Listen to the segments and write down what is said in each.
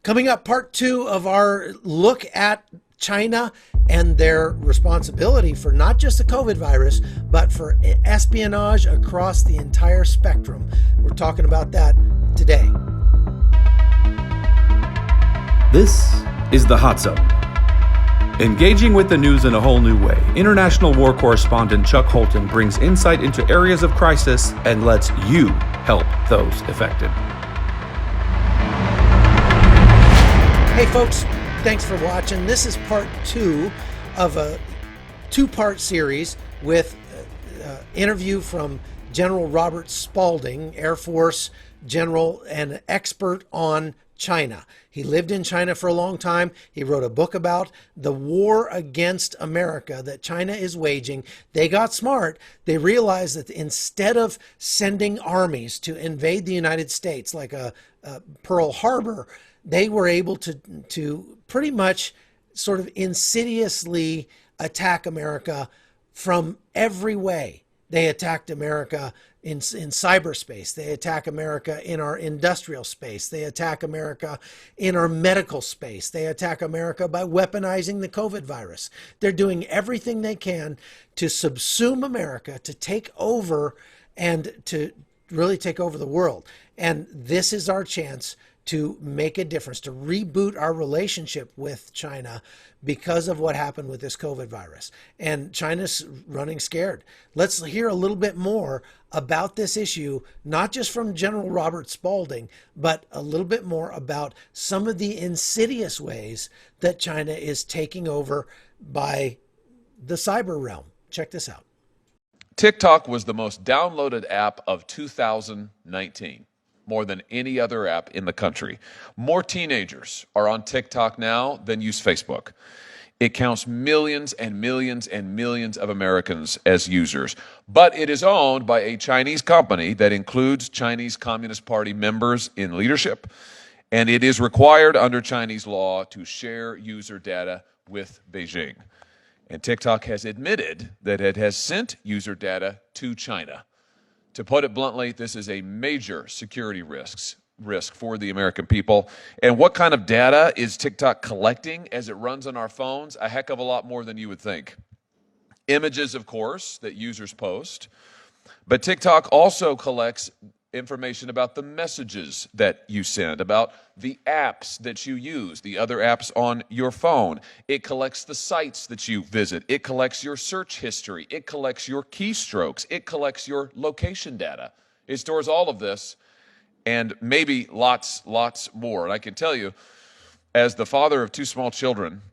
Coming up, part two of our look at China and their responsibility for not just the COVID virus, but for espionage across the entire spectrum. We're talking about that today. This is the Hot Zone. Engaging with the news in a whole new way, international war correspondent Chuck Holton brings insight into areas of crisis and lets you help those affected. Hey folks, thanks for watching. This is part two of a two-part series with interview from General Robert Spalding, Air Force General and expert on China. He lived in China for a long time. He wrote a book about the war against America that China is waging. They got smart. They realized that instead of sending armies to invade the United States like a Pearl Harbor, they were able to pretty much sort of insidiously attack America from every way. They attacked America in cyberspace. They attack America in our industrial space. They attack America in our medical space. They attack America by weaponizing the COVID virus. They're doing everything they can to subsume America, to take over and to really take over the world. And this is our chance to make a difference, to reboot our relationship with China because of what happened with this COVID virus. And China's running scared. Let's hear a little bit more about this issue, not just from General Robert Spalding, but a little bit more about some of the insidious ways that China is taking over by the cyber realm. Check this out. TikTok was the most downloaded app of 2019. More than any other app in the country. More teenagers are on TikTok now than use Facebook. It counts millions and millions and millions of Americans as users, but it is owned by a Chinese company that includes Chinese Communist Party members in leadership, and it is required under Chinese law to share user data with Beijing. And TikTok has admitted that it has sent user data to China. To put it bluntly, this is a major security risk for the American people. And what kind of data is TikTok collecting as it runs on our phones? A heck of a lot more than you would think. Images, of course, that users post. But TikTok also collects information about the messages that you send, about the apps that you use, the other apps on your phone. It collects the sites that you visit. It collects your search history. It collects your keystrokes. It collects your location data. It stores all of this and maybe lots more. And I can tell you, as the father of two small children,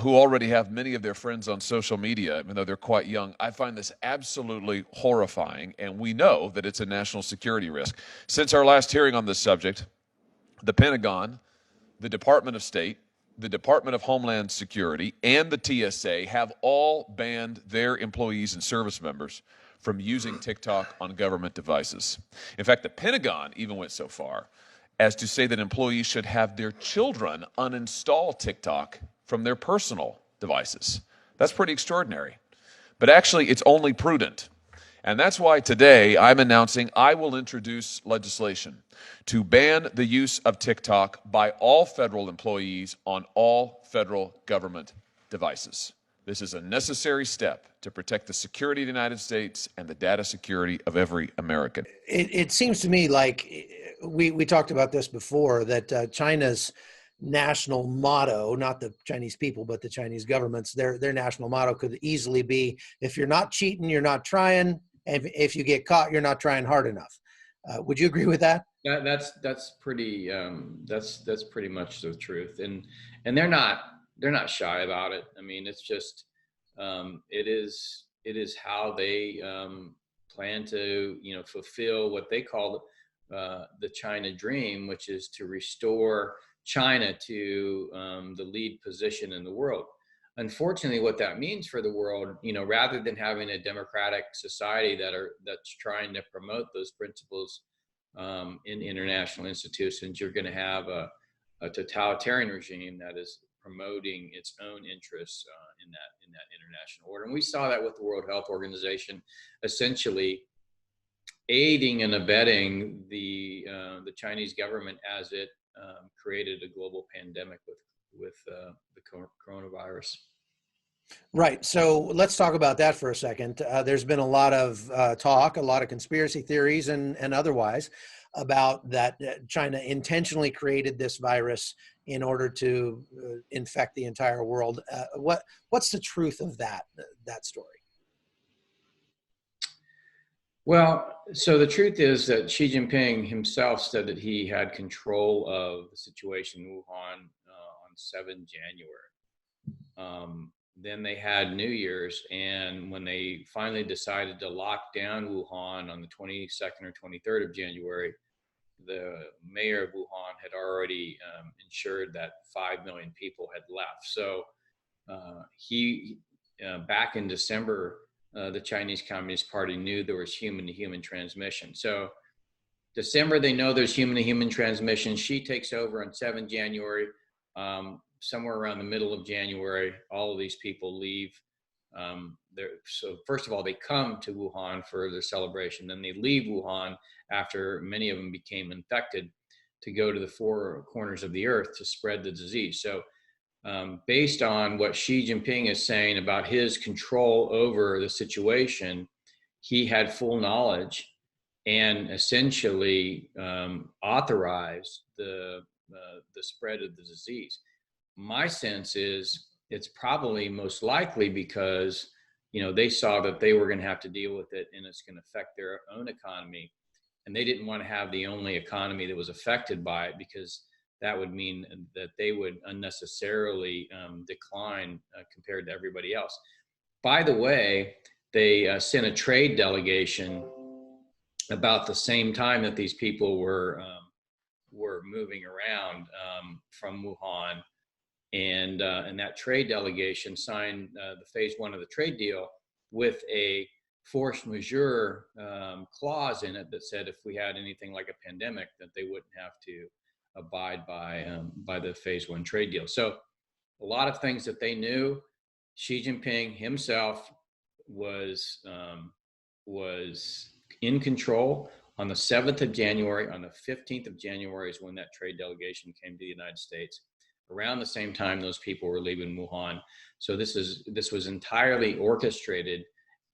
who already have many of their friends on social media, even though they're quite young, I find this absolutely horrifying, and we know that it's a national security risk. Since our last hearing on this subject, the Pentagon, the Department of State, the Department of Homeland Security, and the TSA have all banned their employees and service members from using TikTok on government devices. In fact, the Pentagon even went so far as to say that employees should have their children uninstall TikTok from their personal devices. That's pretty extraordinary. But actually, it's only prudent. And that's why today I'm announcing I will introduce legislation to ban the use of TikTok by all federal employees on all federal government devices. This is a necessary step to protect the security of the United States and the data security of every American. It seems to me like we talked about this before, that China's national motto, not the Chinese people, but the Chinese governments, their national motto could easily be, if you're not cheating, you're not trying. And if you get caught, you're not trying hard enough. Would you agree with that? That's pretty much the truth. And they're not shy about it. I mean, it's just, it is how they plan to, fulfill what they call the China dream, which is to restore China to the lead position in the world. Unfortunately, what that means for the world, rather than having a democratic society that's trying to promote those principles in international institutions, you're going to have a totalitarian regime that is promoting its own interests in that international order. And we saw that with the World Health Organization, essentially aiding and abetting the Chinese government as it created a global pandemic with the coronavirus. Right. So let's talk about that for a second. There's been a lot of talk, a lot of conspiracy theories and otherwise about that China intentionally created this virus in order to infect the entire world. What's the truth of that story? Well, so the truth is that Xi Jinping himself said that he had control of the situation in Wuhan on 7 January. Then they had New Year's, and when they finally decided to lock down Wuhan on the 22nd or 23rd of January, the mayor of Wuhan had already ensured that 5 million people had left. So back in December, the Chinese Communist Party knew there was human-to-human transmission. So December, they know there's human-to-human transmission. Xi takes over on 7 January. Somewhere around the middle of January, all of these people leave. So first of all, they come to Wuhan for their celebration. Then they leave Wuhan after many of them became infected to go to the four corners of the earth to spread the disease. So based on what Xi Jinping is saying about his control over the situation, he had full knowledge and essentially authorized the spread of the disease. My sense is it's probably most likely because, they saw that they were going to have to deal with it and it's going to affect their own economy. And they didn't want to have the only economy that was affected by it, because that would mean that they would unnecessarily decline compared to everybody else. By the way, they sent a trade delegation about the same time that these people were moving around from Wuhan. And that trade delegation signed the phase 1 of the trade deal with a force majeure clause in it that said if we had anything like a pandemic, that they wouldn't have to abide by the phase 1 trade deal. So a lot of things that they knew. Xi Jinping himself was in control. On the 7th of January, on the 15th of January is when that trade delegation came to the United States. Around the same time, those people were leaving Wuhan. So this was entirely orchestrated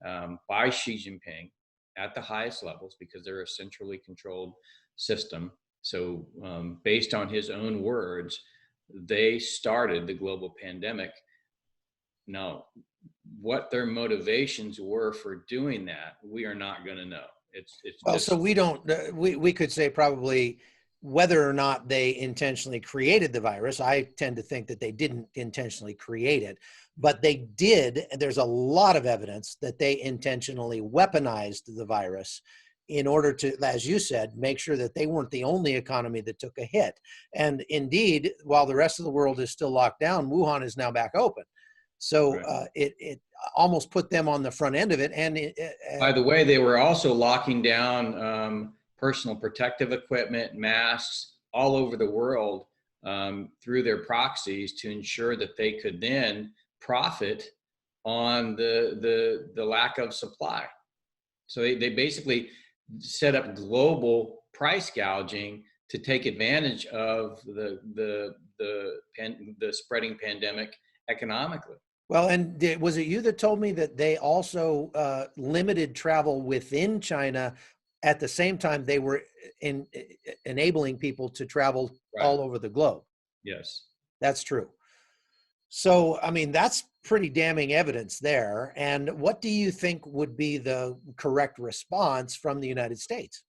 by Xi Jinping at the highest levels, because they're a centrally controlled system. So based on his own words, they started the global pandemic. Now, what their motivations were for doing that, we are not going to know. It's well, just, so we don't. We could say probably whether or not they intentionally created the virus. I tend to think that they didn't intentionally create it, but they did. There's a lot of evidence that they intentionally weaponized the virus in order to, as you said, make sure that they weren't the only economy that took a hit. And indeed, while the rest of the world is still locked down, Wuhan is now back open. So right. It almost put them on the front end of it. And By the way, they were also locking down personal protective equipment, masks all over the world through their proxies to ensure that they could then profit on the lack of supply. So they basically set up global price gouging to take advantage of the spreading pandemic economically. well, and was it you that told me that they also limited travel within China at the same time they were enabling people to travel all over the globe? Yes. That's true. So, I mean, that's pretty damning evidence there. And what do you think would be the correct response from the United States?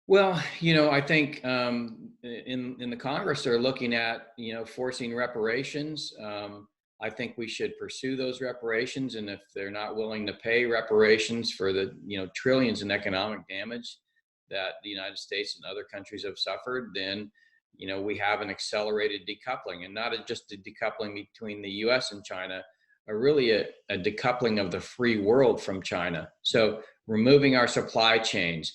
Well, I think in the Congress, they're looking at, forcing reparations. I think we should pursue those reparations. And if they're not willing to pay reparations for the, trillions in economic damage that the United States and other countries have suffered, then, we have an accelerated decoupling, and not just a decoupling between the US and China, but really a decoupling of the free world from China. So removing our supply chains,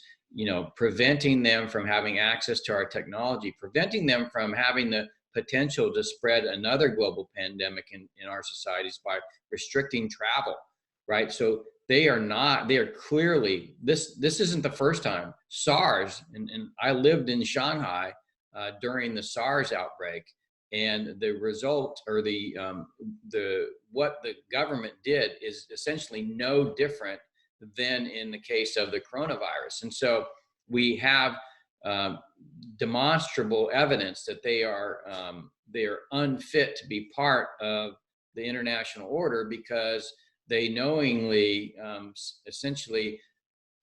preventing them from having access to our technology, preventing them from having the potential to spread another global pandemic in our societies by restricting travel, right? So they are clearly, this isn't the first time. SARS, and I lived in Shanghai during the SARS outbreak, and the result, or what the government did is essentially no different than in the case of the coronavirus. And so we have demonstrable evidence that they are unfit to be part of the international order, because they knowingly essentially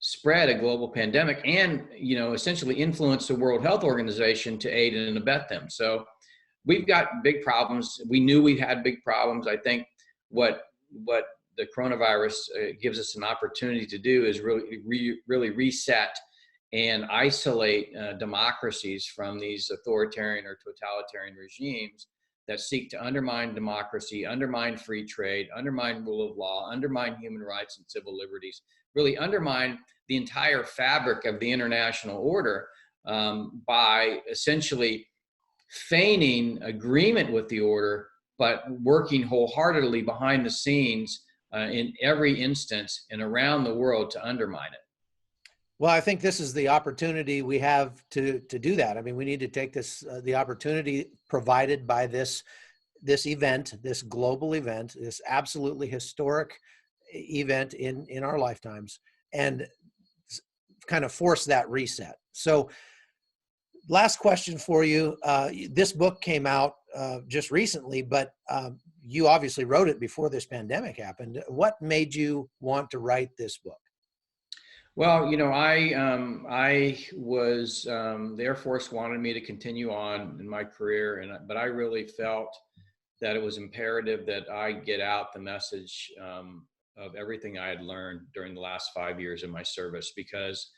spread a global pandemic and, essentially influence the World Health Organization to aid and abet them. So we've got big problems. We knew we had big problems. I think what the coronavirus gives us an opportunity to do is really reset and isolate democracies from these authoritarian or totalitarian regimes that seek to undermine democracy, undermine free trade, undermine rule of law, undermine human rights and civil liberties, really undermine the entire fabric of the international order by essentially feigning agreement with the order, but working wholeheartedly behind the scenes in every instance and around the world to undermine it. Well, I think this is the opportunity we have to do that. I mean, we need to take this, the opportunity provided by this event, this global event, this absolutely historic event in our lifetimes, and kind of force that reset. So last question for you. This book came out just recently, but you obviously wrote it before this pandemic happened. What made you want to write this book? Well, I was, the Air Force wanted me to continue on in my career, but I really felt that it was imperative that I get out the message of everything I had learned during the last 5 years of my service, because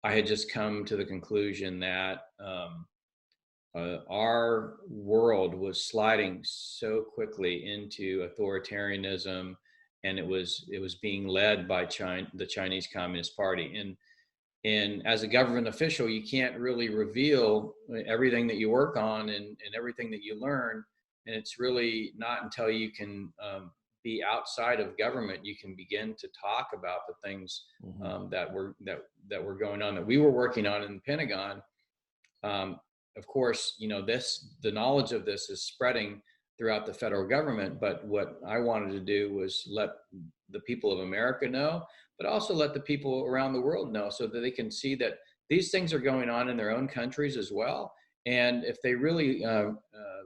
I had just come to the conclusion that our world was sliding so quickly into authoritarianism, and it was being led by the Chinese Communist Party. And as a government official, you can't really reveal everything that you work on and everything that you learn. And it's really not until you can be outside of government, you can begin to talk about the things that were going on, that we were working on in the Pentagon. Of course, the knowledge of this is spreading throughout the federal government, but what I wanted to do was let the people of America know, but also let the people around the world know, so that they can see that these things are going on in their own countries as well. And if they really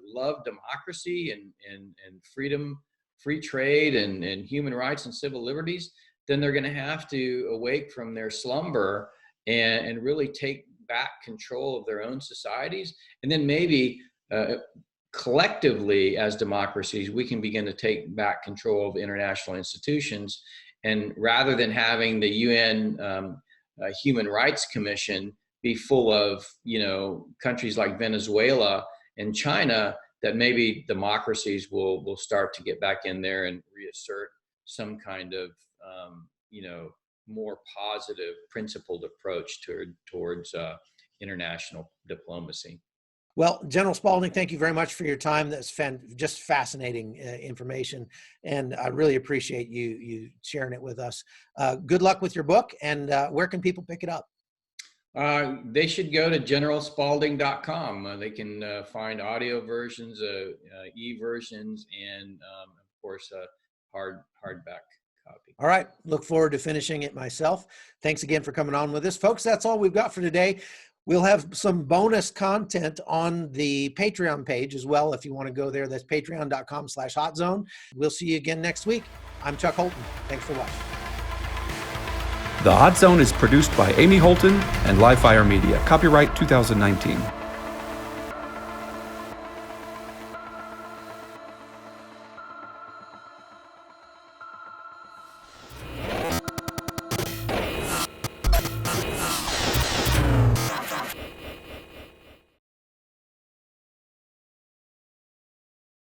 love democracy and freedom, free trade and human rights and civil liberties, then they're going to have to awake from their slumber and really take back control of their own societies. And then maybe collectively as democracies, we can begin to take back control of international institutions. And rather than having the UN Human Rights Commission be full of, countries like Venezuela and China, that maybe democracies will start to get back in there and reassert some kind of, more positive, principled approach towards international diplomacy. Well, General Spalding, thank you very much for your time. That's just fascinating information, and I really appreciate you sharing it with us. Good luck with your book, and where can people pick it up? They should go to generalspalding.com. They can find audio versions, e-versions, and of course, hardback copy. All right. Look forward to finishing it myself. Thanks again for coming on with us, folks. That's all we've got for today. We'll have some bonus content on the Patreon page as well. If you want to go there, that's patreon.com/hotzone. We'll see you again next week. I'm Chuck Holton. Thanks for watching. The Hot Zone is produced by Amy Holton and Livefire Media. Copyright 2019.